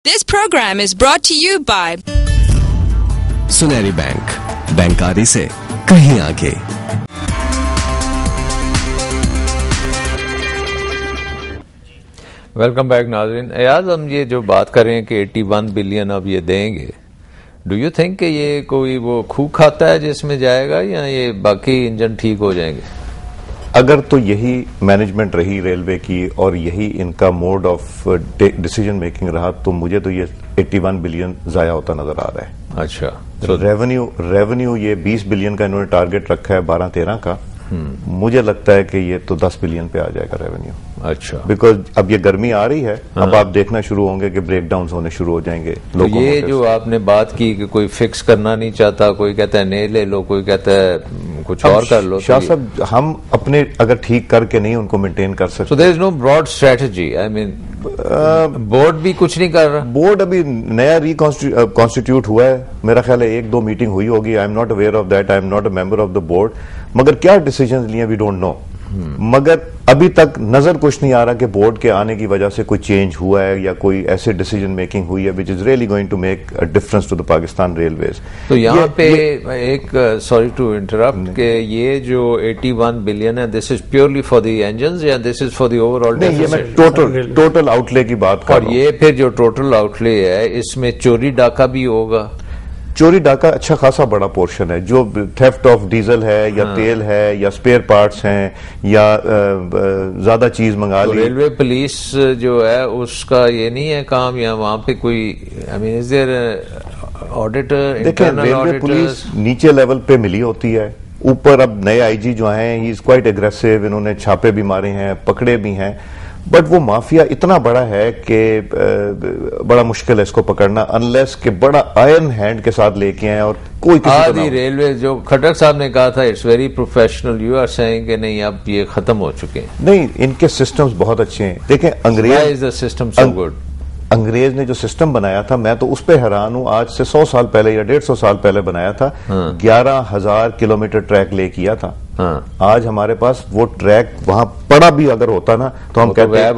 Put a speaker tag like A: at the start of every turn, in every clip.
A: This program is brought to you by
B: सुनहरी bank, बैंकारी से कहीं आगे।
C: वेलकम बैक नाज़रीन। आज हम ये जो बात कर रहे हैं कि 81 बिलियन अब ये देंगे, डू यू थिंक कि ये कोई वो खूह खाता है जिसमें जाएगा या ये बाकी इंजन ठीक हो जाएंगे?
D: अगर तो यही मैनेजमेंट रही रेलवे की और यही इनका मोड ऑफ डिसीजन मेकिंग रहा तो मुझे तो ये 81 बिलियन जाया होता नजर आ रहा है।
C: अच्छा,
D: तो रेवेन्यू ये 20 बिलियन का इन्होंने टारगेट रखा है 12-13 का। मुझे लगता है कि ये तो 10 बिलियन पे आ जाएगा रेवेन्यू।
C: अच्छा,
D: बिकॉज अब ये गर्मी आ रही है, अब आप देखना शुरू होंगे कि ब्रेकडाउन होने शुरू हो जाएंगे।
C: तो ये जो आपने बात की कि कोई फिक्स करना नहीं चाहता, कोई कहता है नहीं ले लो, कोई कहता है कुछ और कर लो।
D: शाह साहब, हम अपने अगर ठीक करके नहीं उनको मेंटेन कर सकते।
C: So there is no broad strategy. I mean board भी कुछ नहीं कर रहा।
D: बोर्ड अभी नया कॉन्स्टिट्यूट हुआ है, मेरा ख्याल है 1-2 मीटिंग हुई होगी। I am not aware of that, I am not a member of the board. मगर क्या डिसीजन लिए वी डोंट नो। मगर अभी तक नजर कुछ नहीं आ रहा कि बोर्ड के आने की वजह से कोई चेंज हुआ है या कोई ऐसे डिसीजन मेकिंग हुई है which is really going to make a difference to the Pakistan railways.
C: तो यहाँ पे एक सॉरी टू इंटरप्ट के ये जो 81 बिलियन है, this is purely for the engines या this is for the overall?
D: नहीं, ये मैं टोटल आउटले की बात कर रहा हूं।
C: और ये फिर जो टोटल आउटले है इसमें चोरी डाका भी होगा?
D: चोरी डाका अच्छा खासा बड़ा पोर्शन है। जो थेफ्ट ऑफ डीजल है या तेल है या स्पेयर पार्ट्स हैं या ज्यादा चीज मंगा ली।
C: रेलवे पुलिस जो है उसका ये नहीं है काम, या वहां पे कोई I mean is there auditor?
D: देखिए, रेलवे पुलिस नीचे लेवल पे मिली होती है। ऊपर अब नए आईजी जो हैं, ही इज क्वाइट एग्रेसिव, इन्होंने छापे भी मारे हैं, पकड़े भी हैं। बट वो माफिया इतना बड़ा है कि बड़ा मुश्किल है इसको पकड़ना, अनलेस कि बड़ा आयरन हैंड के साथ लेके आए और कोई
C: आदि रेलवे जो खट्टर साहब ने कहा था it's very professional, you are saying कि नहीं अब ये खत्म हो चुके हैं?
D: नहीं, इनके सिस्टम्स बहुत अच्छे हैं। देखें, अंग्रेज ने जो सिस्टम बनाया था, मैं तो उस पर हैरान हूं। आज से 100 साल पहले या 150 साल पहले बनाया था। 11,000 किलोमीटर ट्रैक ले किया था। आज हमारे पास वो ट्रैक वहां पड़ा भी अगर होता ना तो हम कहते हैं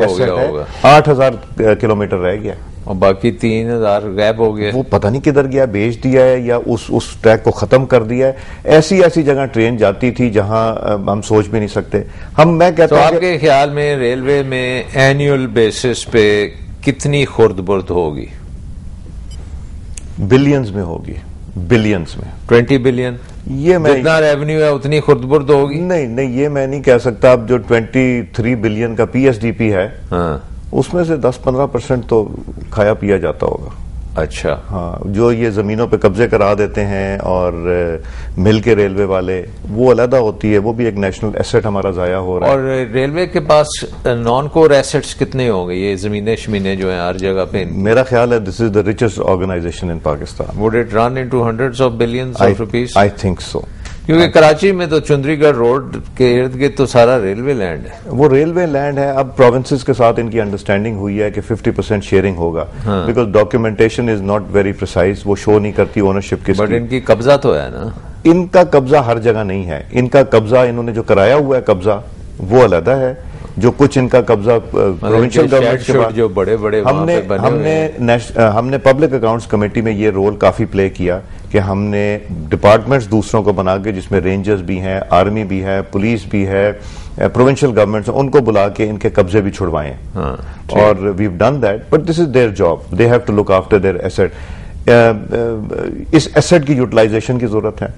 D: 8,000 किलोमीटर रह गया
C: और बाकी 3,000 गैप हो गया।
D: वो पता नहीं किधर गया, बेच दिया है या उस ट्रैक को खत्म कर दिया है। ऐसी जगह ट्रेन जाती थी जहां हम सोच भी नहीं सकते। मैं कहता हूं,
C: आपके ख्याल में रेलवे में एनुअल बेसिस पे कितनी खुर्द-बुर्द होगी?
D: बिलियंस में होगी, बिलियंस में।
C: 20 बिलियन?
D: ये मैं
C: जितना रेवेन्यू है उतनी खुर्द-बुर्द होगी?
D: नहीं, ये मैं नहीं कह सकता। अब जो 23 बिलियन का पीएसडीपी है, उसमें से 10-15% तो खाया पिया जाता होगा।
C: अच्छा,
D: हाँ, जो ये जमीनों पे कब्जे करा देते हैं और मिल के रेलवे वाले, वो अलहदा होती है। वो भी एक नेशनल एसेट हमारा जाया हो रहा है।
C: और रेलवे के पास नॉन कोर एसेट्स कितने होंगे? ये जमीनें शमीनें जो हैं हर जगह पे।
D: मेरा ख्याल है this is the richest organisation in Pakistan.
C: Would it run into hundreds of billions of rupees?
D: I think so.
C: क्योंकि कराची में तो चुंदरीगढ़ रोड के इर्द गिर्द तो सारा रेलवे लैंड है।
D: वो रेलवे लैंड है। अब प्रोविंसेस के साथ इनकी अंडरस्टैंडिंग हुई है कि 50% शेयरिंग होगा, because documentation is not very precise, वो शो नहीं करती ओनरशिप की।
C: बट इनकी कब्जा तो है ना?
D: इनका कब्जा हर जगह नहीं है। इनका कब्जा, इन्होंने जो कराया हुआ है कब्जा, वो अलग है। जो कुछ इनका कब्जा प्रोविंशियल गवर्नमेंट के बाद, जो
C: बड़े
D: हमने पब्लिक अकाउंट्स कमेटी में ये रोल काफी प्ले किया कि हमने डिपार्टमेंट्स दूसरों को बना के, जिसमें रेंजर्स भी हैं, आर्मी भी है, पुलिस भी है, प्रोविंशियल गवर्नमेंट्स, उनको बुला के इनके कब्जे भी छुड़वाए। और we have done that, but this is their job, they have to look after their asset. इस एसेट की यूटिलाइजेशन की जरूरत है।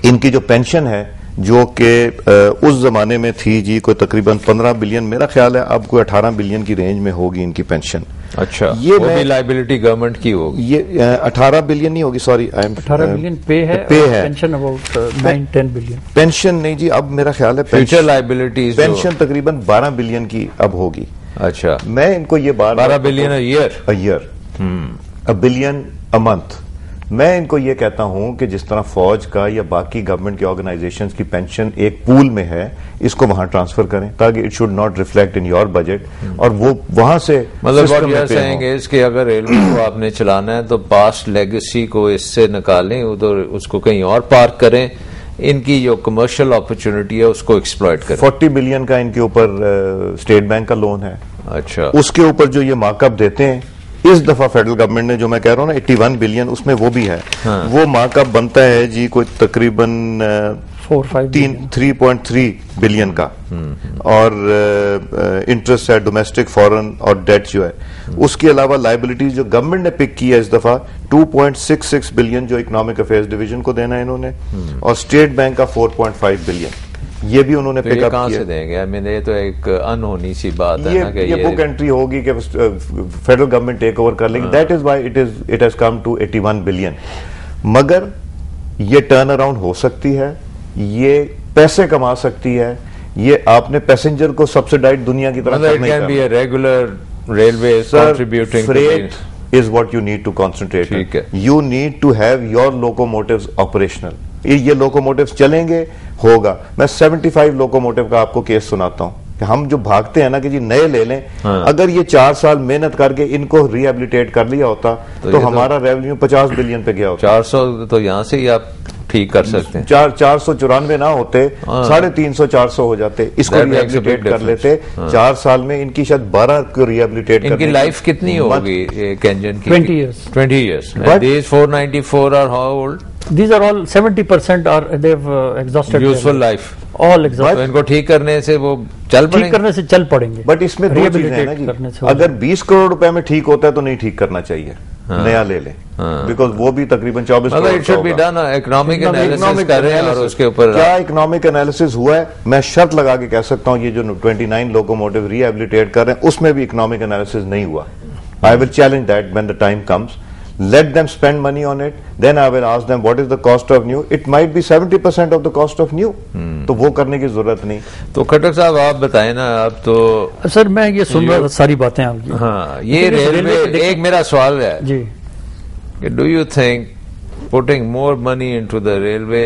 D: इनकी जो पेंशन है, जो कि उस जमाने में थी जी कोई तकरीबन 15 बिलियन, मेरा ख्याल है अब कोई 18 बिलियन की रेंज में होगी इनकी पेंशन।
C: अच्छा, ये वो भी लाइबिलिटी गवर्नमेंट की होगी?
D: ये 18 बिलियन नहीं होगी, सॉरी,
E: 18 बिलियन पे है। Pension about 9-10 billion.
D: पेंशन नहीं जी, अब मेरा ख्याल है
C: फ्यूचर लाइबिलिटीज
D: पेंशन तकरीबन 12 बिलियन की अब होगी।
C: अच्छा,
D: मैं इनको ये
C: 12 billion a year,
D: a billion a month. मैं इनको ये कहता हूं कि जिस तरह फौज का या बाकी गवर्नमेंट के ऑर्गेनाइजेशंस की पेंशन एक पूल में है, इसको वहां ट्रांसफर करें ताकि it should not reflect in your budget और वो वहां से
C: मतलब इसके अगर रेलवे को आपने चलाना है तो पास्ट लेगेसी को इससे निकालें, उधर उसको कहीं और पार्क करें, इनकी जो कमर्शियल अपॉर्चुनिटी है उसको एक्सप्लॉइट करें।
D: 40 बिलियन का इनके ऊपर स्टेट बैंक का लोन है।
C: अच्छा,
D: उसके ऊपर जो ये मार्कअप देते हैं इस दफा फेडरल गवर्नमेंट ने जो मैं कह रहा हूँ ना 81 बिलियन उसमें वो भी है। वो मार्कअप बनता है जी कोई तकरीबन 3.3 बिलियन का, और इंटरेस्ट है डोमेस्टिक फॉरेन और डेट जो है। उसके अलावा लाइबिलिटीज जो गवर्नमेंट ने पिक की है इस दफा 2.66 बिलियन जो इकोनॉमिक अफेयर्स डिवीजन को देना है इन्होंने, और स्टेट बैंक का 4.5 बिलियन ये भी उन्होंने
C: तो
D: पिकअप
C: कहां
D: किया।
C: से देंगे? आई मीन ये तो एक अनहोनी सी बात है ना कि
D: ये बुक एंट्री होगी कि फेडरल गवर्नमेंट टेक ओवर कर लेगी। That is why it has come to 81 billion. मगर ये टर्न अराउंड हो सकती है, ये पैसे कमा सकती है, ये आपने पैसेंजर को सब्सिडाइज दुनिया की तरह नहीं करना।
C: Regular railway contributing
D: freight is what you need to concentrate.
C: ठीक है,
D: you need to have your locomotives operational. ये लोकोमोटिव्स चलेंगे होगा। मैं 75 लोकोमोटिव का आपको केस सुनाता हूं कि हम जो भागते हैं ना कि जी नए ले लें, अगर ये 4 साल मेहनत करके इनको रिहेबिलिटेट कर लिया होता तो हमारा रेवेन्यू 50 बिलियन पे गया होता।
C: 400 तो यहां से ही आप ठीक कर सकते हैं।
D: 494 ना होते, 350-400 हो जाते, इसको रिहेबिलिटेट कर लेते। 4 साल में इनकी शायद 12 को रिहेबिलिटेट।
C: इनकी लाइफ कितनी होगी एक इंजन की?
E: 20 years.
C: 20 years. These 494 are how old?
E: These are all 70% are they've exhausted
C: useful life.
E: All exhausted.
C: तो इनको ठीक करने से वो चल पड़ेंगे?
E: ठीक करने से चल पड़ेंगे।
D: बट इसमें दो चीजें हैं ना जी, अगर 20 करोड़ रुपए में ठीक होता है तो नहीं ठीक करना चाहिए, नया ले लें, बिकॉज वो भी तकरीबन 24 crore.
C: It should be done economic analysis कर रहे हैं और उसके ऊपर
D: क्या इकोनॉमिक एनालिसिस हुआ है? मैं शर्त लगा के कह सकता हूं ये जो 29 लोकोमोटिव रिहेबिलिटेट कर रहे हैं उसमें भी इकोनॉमिक एनालिसिस नहीं हुआ। I will challenge that when the time comes. Let them spend money on it. Then I will ask them what is the cost of new. It might be 70% of the cost of new. तो वो करने की जरूरत नहीं।
C: तो खट्टर साहब आप बताएं ना, आप तो
E: सर मैं ये सुन रहा था सारी बातें आपकी।
C: हाँ, ये रेलवे एक मेरा सवाल है
E: जी
C: कि do you think putting more money into the railway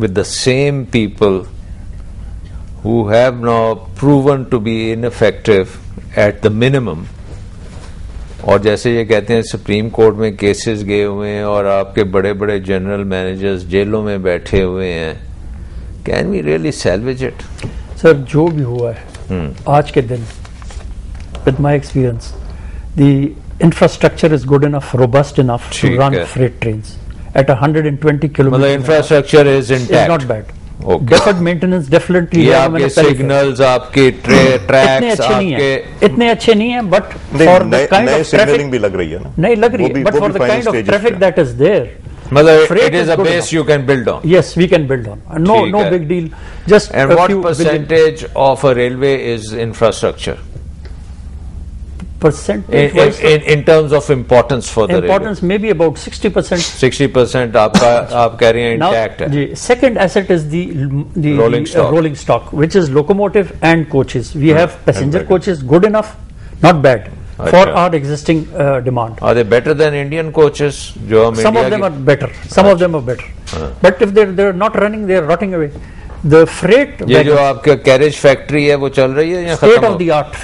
C: with the same people who have now proven to be ineffective at the minimum, और जैसे ये कहते हैं सुप्रीम कोर्ट में केसेस गए हुए हैं और आपके बड़े बड़े जनरल मैनेजर्स जेलों में बैठे हुए हैं, can we really salvage it?
E: Sir जो भी हुआ है आज के दिन, with my experience, the infrastructure is good enough, robust enough to run freight trains at 120 kilometre.
C: मतलब infrastructure is intact,
E: not bad. Deferred maintenance definitely.
C: ये आपके सिग्नल्स, आपके ट्रैक्स आपके
E: इतने अच्छे नहीं है, but for the kind of
D: signalling भी लग रही है ना,
E: नहीं लग रही है, but for the kind of traffic that is there,
C: मतलब it is a base you can build on.
E: Yes, we can build on, no big deal. Just
C: and what percentage of a railway is infrastructure in terms of importance for the
E: importance railway? Maybe about 60%.
C: 60% आप कह रहे हैं intact है।
E: Second asset is the rolling stock, which is locomotive and coaches. We have passenger coaches, good enough, not bad for our existing demand.
C: Are they better than Indian coaches? जो हम
E: some of them are better. Some of them are better. But if they're not running, they're rotting away. The freight.
C: ये जो आपका carriage factory है वो चल रही है या खत्म?
E: State of the art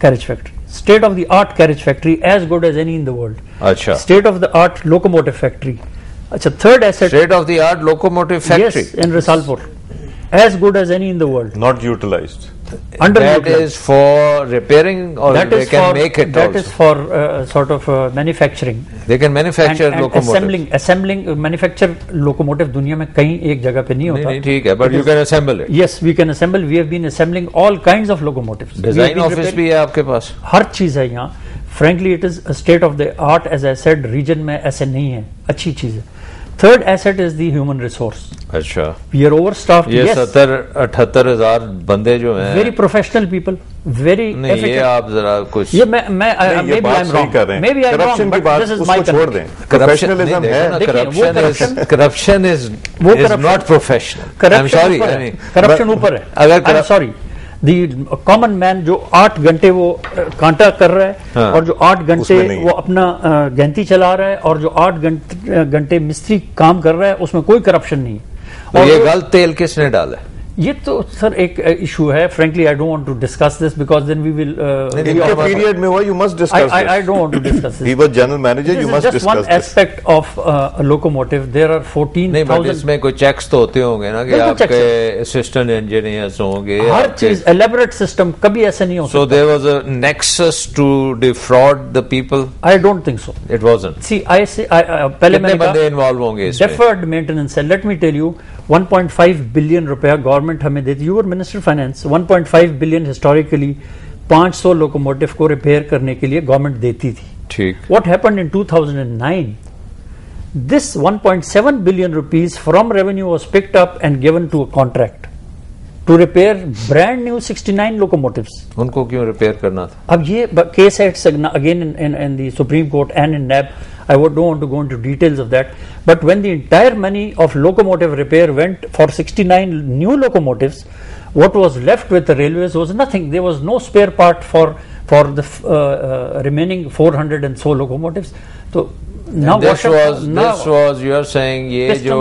E: carriage factory. State of the art carriage factory, as good as any in the world.
C: अच्छा.
E: State of the art locomotive factory. अच्छा, third asset.
C: State of the art locomotive factory.
E: Yes, in Risalpur, as good as any in the world.
D: Not utilized.
C: That is for repairing, or they can make it
E: that
C: also?
E: Is for sort of manufacturing.
C: They can manufacture
E: and
C: locomotives.
E: assembling manufacture locomotive दुनिया में कहीं एक जगह पे नहीं होता।
C: नहीं ठीक है, but you can assemble it.
E: Yes, we can assemble. We have been assembling all kinds of locomotives.
C: Design office भी है आपके पास?
E: हर चीज है यहाँ। Frankly, it is a state of the art, as I said, region में ऐसे नहीं है, अच्छी चीज है। Third asset is the human resource.
C: अच्छा,
E: we are overstaffed.
C: ये
E: yes,
C: 70-78 हजार बंदे जो हैं,
E: very professional people, very
C: नहीं efficient. ये आप जरा कुछ
E: ये मैं maybe I'm wrong, maybe I'm wrong, but this is my
D: छोड़ दें। Professionalism है,
C: corruption is not professional. I'm sorry,
E: corruption ऊपर है। अगर I'm sorry, the common man जो 8 घंटे वो कांटा कर रहा है, हाँ, और जो 8 घंटे वो अपना गैंती चला रहा है, और जो 8 घंटे मिस्त्री काम कर रहा है, उसमें कोई करप्शन नहीं है।
C: और ये गलत तेल किसने डाला है?
E: ये तो सर एक इशू है. Frankly, I don't want to discuss this because then we will.
D: इनके पीरियड में हुआ, you must discuss this.
E: I don't want to discuss this.
D: He was general manager. You must discuss this.
E: This is just one aspect of a locomotive. There are 14,000.
C: नहीं, but इसमें कोई checks तो होते होंगे ना कि आपके assistant engineers होंगे.
E: हर चीज elaborate system कभी ऐसे नहीं हो सकता.
C: So there was a nexus to defraud the people.
E: I don't think so.
C: It wasn't.
E: See, I say पहले मैंने कहा
C: बंदे involve होंगे इसमें.
E: Deferred maintenance है. Let me tell you. 1.5 billion रुपया गवर्नमेंट हमें देती. You were minister finance. 1.5 billion historically 500 locomotive को रिपेयर करने के लिए गवर्नमेंट देती थी.
C: ठीक.
E: What happened in 2009? This 1.7 billion rupees from revenue was picked up and given to a contract to repair brand new 69 locomotives.
C: उनको क्यों रिपेयर करना था?
E: अब ये केस है again in the Supreme Court and in NAB. I don't want to go into details of that. But when the entire money of locomotive repair went for 69 new locomotives, what was left with the railways was nothing. There was no spare part for the remaining 400 and so locomotives. So now
C: this was you are saying ये जो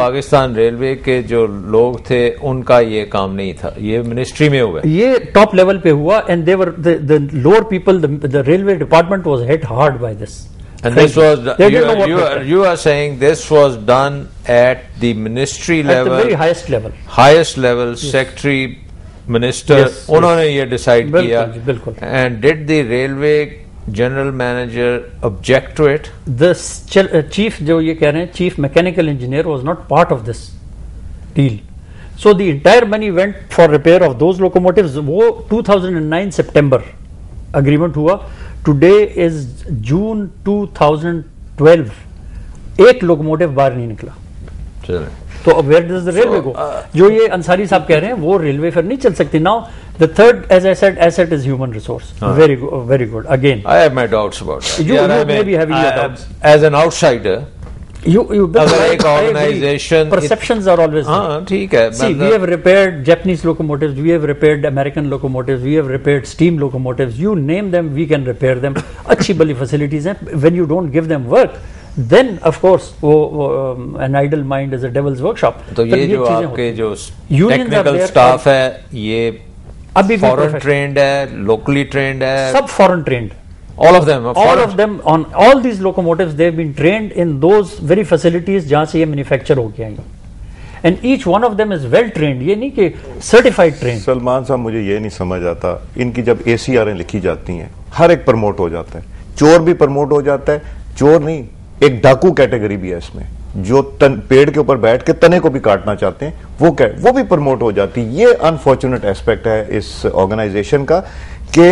C: Pakistan railway के जो लोग थे उनका ये काम नहीं था, ये मिनिस्ट्री में हुआ.
E: ये टॉप लेवल पे हुआ and they were the lower people. The railway department was hit hard by this.
C: And this was you are saying this was done at the ministry level,
E: at the very highest level.
C: Yes. Secretary, minister, उन्होंने ये decide किया.
E: बिल्कुल.
C: And did the railway general manager object to it?
E: The chief जो ये कह रहे हैं, chief mechanical engineer was not part of this deal. So the entire money went for repair of those locomotives. वो 2009 September agreement हुआ. Today is June 2012. एक locomotive बाहर नहीं निकला. तो where does the railway go? जो ये अंसारी साहब कह रहे हैं वो रेलवे फिर नहीं चल सकती. Now the third, as I said, asset is human resource. Very good. Again,
C: I have my doubts about that.
E: You may be having your doubts.
C: As an outsider, अगर एक organization,
E: perceptions are always.
C: हाँ ठीक है.
E: See, we have repaired Japanese locomotives, we have repaired American locomotives, we have repaired steam locomotives. You name them, we can repair them. अच्छी बड़ी facilities हैं. When you don't give them work, then of course an idle mind is a devil's workshop.
C: तो ये जो आपके जो technical staff है ये foreign trained है, locally trained है,
E: सब foreign trained. All of them on all these locomotives they've been trained in those very facilities जहाँ से ये manufacture हो गया है. And each one of them is well trained. ये नहीं कि certified trained.
D: सलमान साहब मुझे ये नहीं समझ आता, इनकी जब ACRएं लिखी जाती हैं हर एक प्रमोट हो जाता है. चोर भी प्रमोट हो जाता है. चोर नहीं, एक डाकू कैटेगरी भी है इसमें जो पेड़ के ऊपर बैठ के तने को भी काटना चाहते हैं, वो भी प्रमोट हो जाती है. ये अनफॉर्चुनेट एस्पेक्ट है इस ऑर्गेनाइजेशन का कि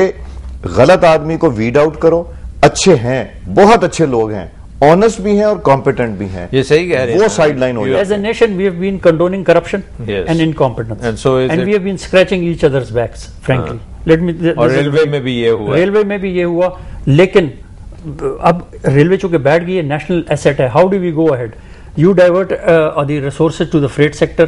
D: गलत आदमी को वीड आउट करो. अच्छे हैं, बहुत अच्छे लोग हैं, ऑनेस्ट भी हैं और कॉम्पिटेंट भी हैं.
C: ये सही कह रहे हैं.
D: वो साइड लाइन हो जाए.
E: As a nation, we have been condoning corruption and incompetence, and we have been scratching each other's backs. Frankly, let me.
C: और रेलवे में भी ये हुआ.
E: रेलवे में भी ये हुआ, लेकिन अब रेलवे चूंकि बैठ गई है, नेशनल एसेट है. How do we go ahead? You divert the resources to the freight sector.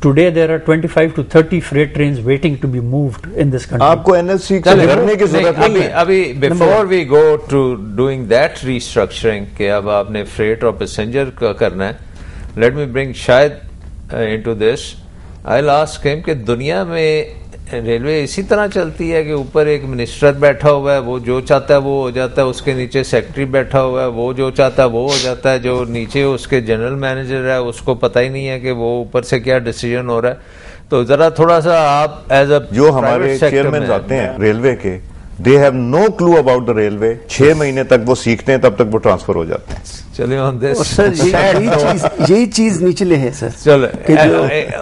E: Today there are 25 to 30 freight trains waiting to be moved in this country.
D: आपको NLC को करने की जरूरत नहीं है.
C: अभी before we go to doing that restructuring कि अब आपने freight और passenger का करना है, let me bring शायद into this. I'll ask him कि दुनिया में रेलवे इसी तरह चलती है कि ऊपर एक मिनिस्टर बैठा हुआ है, वो जो चाहता है वो हो जाता है, उसके नीचे सेक्रेटरी बैठा हुआ है, वो जो चाहता है वो हो जाता है, जो नीचे उसके जनरल मैनेजर है उसको पता ही नहीं है कि वो ऊपर से क्या डिसीजन हो रहा है. तो जरा थोड़ा सा आप एज अ
D: जो हमारे चेयरमैन आते हैं रेलवे के, they have no clue about the railway. 6 महीने तक वो सीखते हैं, तब तक वो ट्रांसफर हो जाते हैं.
C: चलिए ऑन दिस
F: सर यही चीज निचले है सर.
C: चलो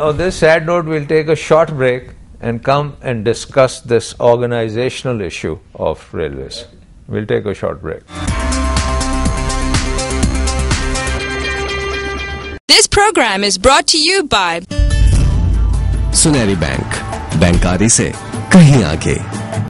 C: on this sad note will take a short break and come and discuss this organizational issue of railways. We'll take a short break.
A: This program is brought to you by
B: सुनहरी bank, बैंकारी से कहीं आगे.